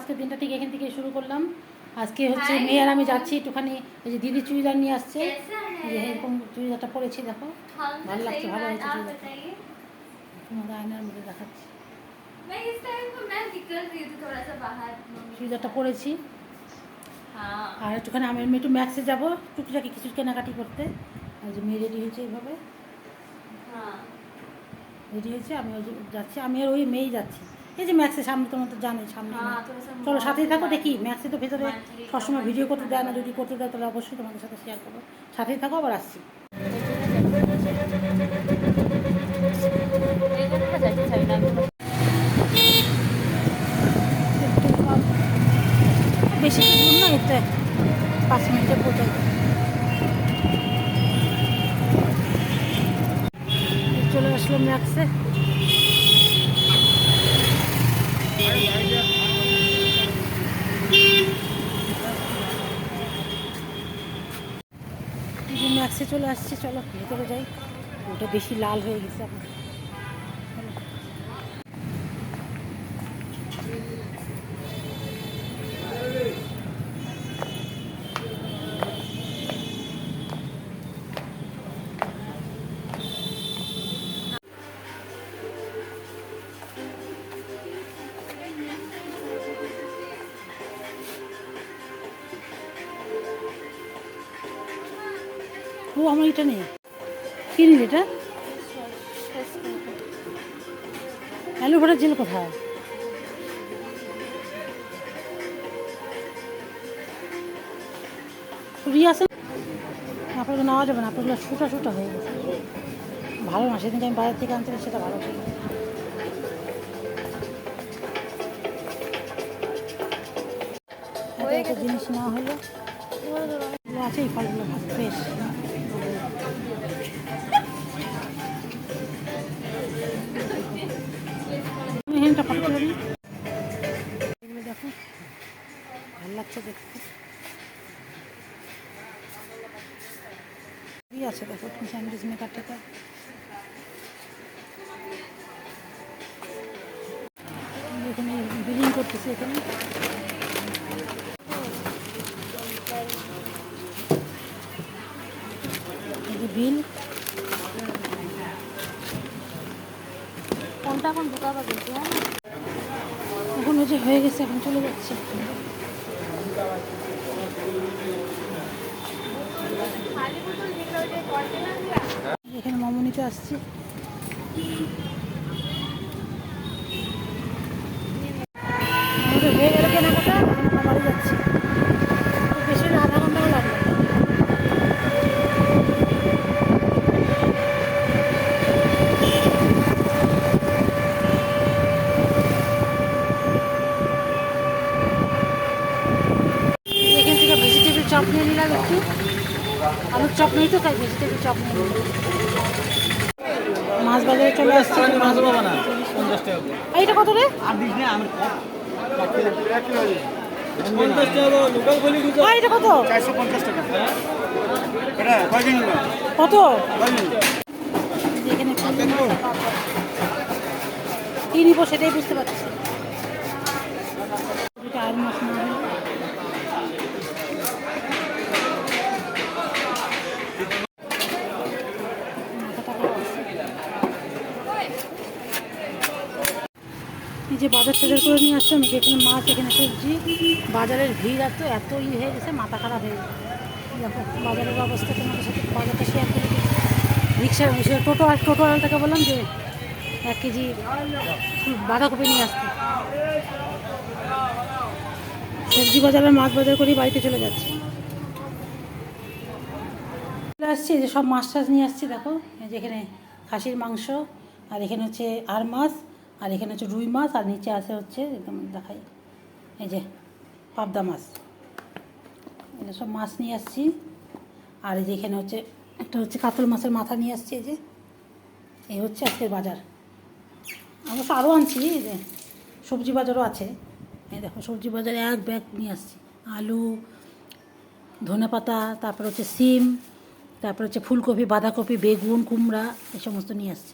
আজকে দিনটা ঠিক এখান থেকে শুরু করলাম। আজকে হচ্ছে মেয়ে আর আমি যাচ্ছি একটুখানি, এই যে দিদি চুড়িদার নিয়ে আসছে, যে এরকম চুড়িদারটা পরেছি, দেখো ভালো লাগছে, ভালো হয়েছে চুড়িদারটা, তোমাদের আয়নার মধ্যে দেখাচ্ছি। চুড়িদারটা পরেছি আর একটুখানি আমি একটু ম্যাক্সে যাবো টুকিটাকি কিছু কেনাকাটি করতে। আর যে মেয়ে রেডি হয়েছে এইভাবে, রেডি হয়েছে, আমি ওই যাচ্ছি, আমি আর ওই মেয়েই যাচ্ছি। এই যে ম্যাক্সের সামনে, তোমার তো জানোই সামনে, চলো সাথেই থাকো। দেখি ম্যাক্সে তো ভেতরে সবসময় ভিডিও করতে দেয় না, যদি করতে দেয় তাহলে অবশ্যই তোমাদের সাথে শেয়ার করবো। সাথেই থাকো, আবার আসছি। বেশি দূর না, এতে 5 মিনিটের পৌঁছে চলে আসলো ম্যাক্সে। ম্যাক্সে চলে আসছি, চলো ভেতরে যাই। ওটা বেশি লাল হয়ে গেছে আপনার। ও আমার এটা নেই, কিনি এটা অ্যালোভেরা জেল কোথায়? রিয়া আছে, আপনাকে নেওয়া যাবে না, আপনাগুলো ছোটা ছোটা হয়ে গেছে, ভালো না। সেদিনকে আমি বাইরে থেকে আনছিলাম, সেটা ভালো ছিল। একটা জিনিস নেওয়া হলো, আছে এই ফলগুলো ভালো ফ্রেশ। এখানটা ফটো তুলে নিই, এগুলো দেখো ভালো লাগছে দেখতে। কি আছে দেখো, স্যান্ডউইচ মেকার টেকার, এখানে বিলিং করতেছে, এখানে বিল কোনটা এখন ঢুকাবা বলতে, এখন ওই যে হয়ে গেছে, এখন চলে যাচ্ছে। এখানে মোমো নিতে আসছি। আমাদের হয়ে গেল কেনাকাটা, এখন বাড়ি যাচ্ছি। বেশি না, আধা ঘন্টাও লাগবে। এখান থেকে ভেজিটেবিল চপ নিয়ে নিলাম একটু, আলুর চপ নেই তো, তাই ভেজিটেবিল চপ নিয়ে নিলাম। মাছ বাজারে চলে আসছে। মাছ পাবো না, 50 টাকা। এইটা কত রে? আর দিস না আমি 50 টাকা লোকাল বলি গুজো। এটা কত? 450 টাকা। এটা কয় দিন না? কত? এখানে কি নিব সেটাই বুঝতে পারছি। এটা আর মাছ না হলে এই যে বাজার টাজার করে নিয়ে আসছে, আমি এখানে মাছ, এখানে সবজি, বাজারের ভিড় এত হয়ে গেছে, মাথা খারাপ হয়ে গেছে। দেখো বাজারের অবস্থা, তোমাদের সাথে বাজারটা শেয়ার করে দিচ্ছি। রিক্সার বসে টোটোওয়ালাটাকে বললাম যে 1 কেজি বাঁধাকপি নিয়ে আসতে। সবজি বাজার আর মাছ বাজার করেই বাড়িতে চলে যাচ্ছি। চলে আসছি, যে সব মাছ টাছ নিয়ে আসছি। দেখো এই যে এখানে খাসির মাংস, আর এখানে হচ্ছে আর মাছ, আর এখানে হচ্ছে রুই মাছ, আর নিচে আছে হচ্ছে একদম দেখাই, এই যে পাবদা মাছ। এটা সব মাছ নিয়ে আসছি। আর এই যে এখানে হচ্ছে একটা হচ্ছে কাতল মাছের মাথা নিয়ে আসছি। এই হচ্ছে আজকের বাজার। অবশ্য আরও আনছি, এই যে সবজি বাজারও আছে। এই দেখো সবজি বাজারে 1 ব্যাগ নিয়ে আসছি। আলু, ধনেপাতা, তারপর হচ্ছে সিম, তারপর হচ্ছে ফুলকপি, বাঁধাকপি, বেগুন, কুমড়া, এই সমস্ত নিয়ে আসছি।